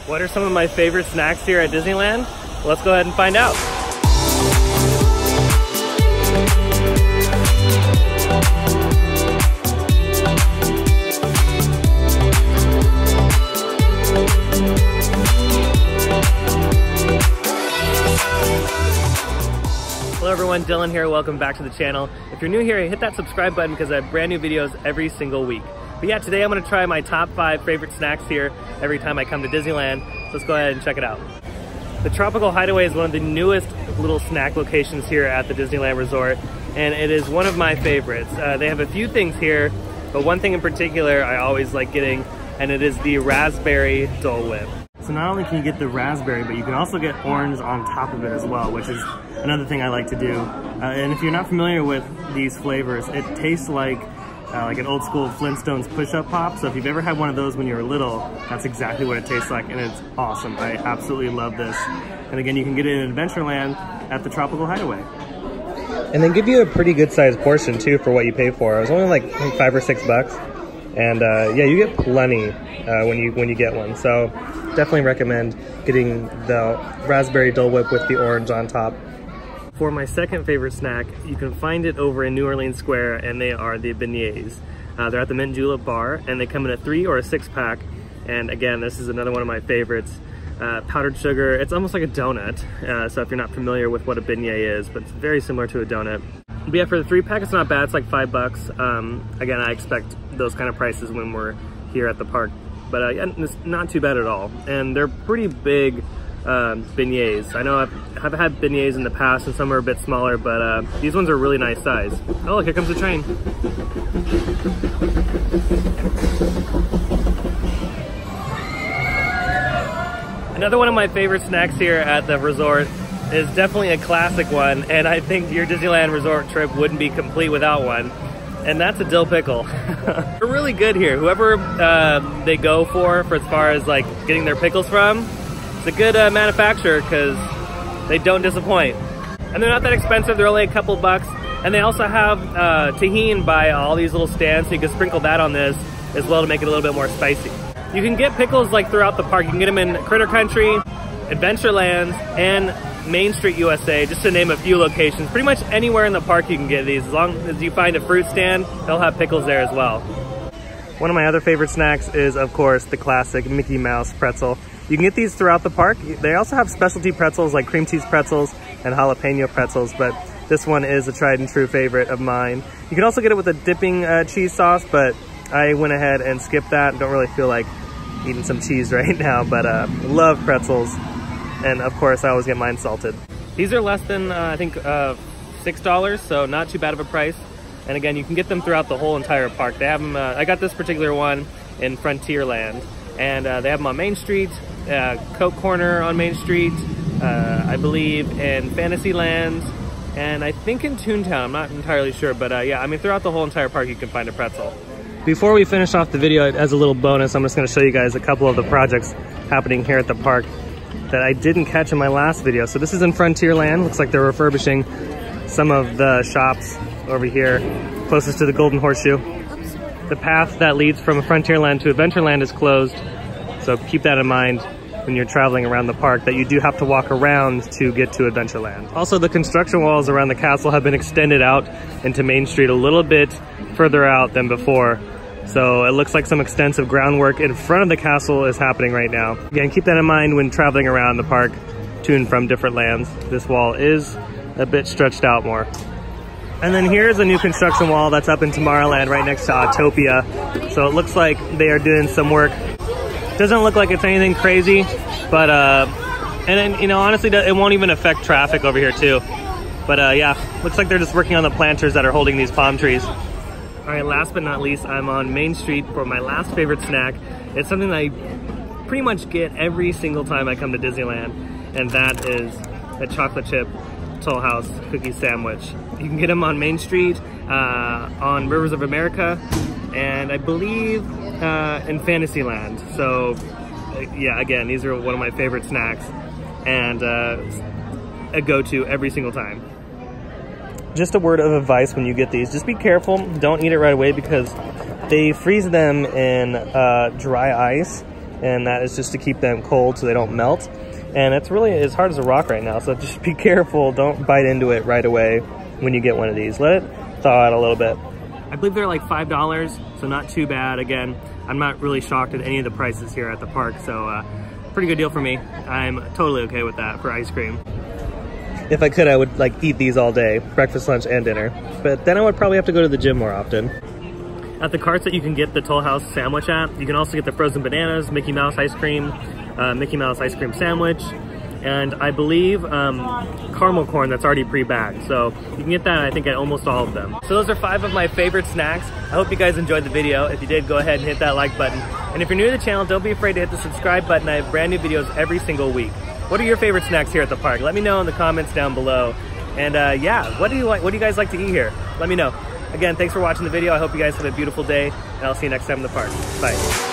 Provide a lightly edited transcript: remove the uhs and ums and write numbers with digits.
What are some of my favorite snacks here at Disneyland? Let's go ahead and find out. Hello everyone, Dylan here. Welcome back to the channel. If you're new here, hit that subscribe button because I have brand new videos every single week. But yeah, today I'm gonna try my top 5 favorite snacks here every time I come to Disneyland. So let's go ahead and check it out. The Tropical Hideaway is one of the newest little snack locations here at the Disneyland Resort, and it is one of my favorites. They have a few things here, but one thing in particular I always like getting, and it is the raspberry Dole Whip. So not only can you get the raspberry, but you can also get orange on top of it as well, which is another thing I like to do. And if you're not familiar with these flavors, it tastes like an old school Flintstones push-up pop. So if you've ever had one of those when you were little, that's exactly what it tastes like, and it's awesome. I absolutely love this. And again, you can get it in Adventureland at the Tropical Hideaway. And they give you a pretty good sized portion too for what you pay for. It was only like $5 or $6. And yeah, you get plenty when you get one. So definitely recommend getting the raspberry Dole Whip with the orange on top. For my second favorite snack, you can find it over in New Orleans Square, and they are the Beignets. They're at the Mint Julep bar, and they come in a 3 or a 6 pack. And again, this is another one of my favorites. Powdered sugar, it's almost like a donut. So if you're not familiar with what a beignet is, but it's very similar to a donut. But yeah, for the 3 pack, it's not bad. It's like $5. Again, I expect those kind of prices when we're here at the park. But yeah, it's not too bad at all. And they're pretty big beignets. I know I've had beignets in the past, and some are a bit smaller, but these ones are really nice size. Oh, look, here comes the train. Another one of my favorite snacks here at the resort is definitely a classic one, and I think your Disneyland Resort trip wouldn't be complete without one, and that's a dill pickle. They're really good here. Whoever they go for as far as like getting their pickles from, it's a good manufacturer because they don't disappoint. And they're not that expensive, they're only a couple bucks. And they also have tahini by all these little stands, so you can sprinkle that on this as well to make it a little bit more spicy. You can get pickles like throughout the park. You can get them in Critter Country, Adventureland, and Main Street USA, just to name a few locations. Pretty much anywhere in the park you can get these. As long as you find a fruit stand, they'll have pickles there as well. One of my other favorite snacks is, of course, the classic Mickey Mouse pretzel. You can get these throughout the park. They also have specialty pretzels like cream cheese pretzels and jalapeno pretzels, but this one is a tried and true favorite of mine. You can also get it with a dipping cheese sauce, but I went ahead and skipped that. Don't really feel like eating some cheese right now, but love pretzels. And of course, I always get mine salted. These are less than, I think, $6, so not too bad of a price. And again, you can get them throughout the whole entire park. They have them, I got this particular one in Frontierland, and they have them on Main Street, Coke Corner on Main Street, I believe in Fantasyland, and I think in Toontown. I'm not entirely sure, but yeah, I mean, throughout the whole entire park, you can find a pretzel. Before we finish off the video, as a little bonus, I'm just gonna show you guys a couple of the projects happening here at the park that I didn't catch in my last video. So this is in Frontierland. Looks like they're refurbishing some of the shops over here, closest to the Golden Horseshoe. The path that leads from Frontierland to Adventureland is closed, so keep that in mind when you're traveling around the park, that you do have to walk around to get to Adventureland. Also, the construction walls around the castle have been extended out into Main Street a little bit further out than before. So it looks like some extensive groundwork in front of the castle is happening right now. Again, keep that in mind when traveling around the park to and from different lands. This wall is a bit stretched out more. And then here's a new construction wall that's up in Tomorrowland right next to Autopia. So it looks like they are doing some work. Doesn't look like it's anything crazy, but and then, you know, honestly, it won't even affect traffic over here too. But yeah, looks like they're just working on the planters that are holding these palm trees. All right, last but not least, I'm on Main Street for my last favorite snack. It's something that I pretty much get every single time I come to Disneyland, and that is a chocolate chip Toll House cookie sandwich. You can get them on Main Street, on Rivers of America, and I believe in Fantasyland. So yeah, again, these are one of my favorite snacks, and a go-to every single time. Just a word of advice when you get these, just be careful, don't eat it right away because they freeze them in dry ice, and that is just to keep them cold so they don't melt. And it's really as hard as a rock right now, so just be careful. Don't bite into it right away when you get one of these. Let it thaw out a little bit. I believe they're like $5, so not too bad. Again, I'm not really shocked at any of the prices here at the park, so pretty good deal for me. I'm totally okay with that for ice cream. If I could, I would like eat these all day, breakfast, lunch, and dinner. But then I would probably have to go to the gym more often. At the carts that you can get the Toll House sandwich at, you can also get the frozen bananas, Mickey Mouse ice cream, Mickey Mouse ice cream sandwich, and I believe caramel corn that's already pre-bagged. So you can get that, I think, at almost all of them. So those are 5 of my favorite snacks. I hope you guys enjoyed the video. If you did, go ahead and hit that like button. And if you're new to the channel, don't be afraid to hit the subscribe button. I have brand new videos every single week. What are your favorite snacks here at the park? Let me know in the comments down below. And yeah, what do you guys like to eat here? Let me know. Again, thanks for watching the video. I hope you guys have a beautiful day, and I'll see you next time in the park. Bye.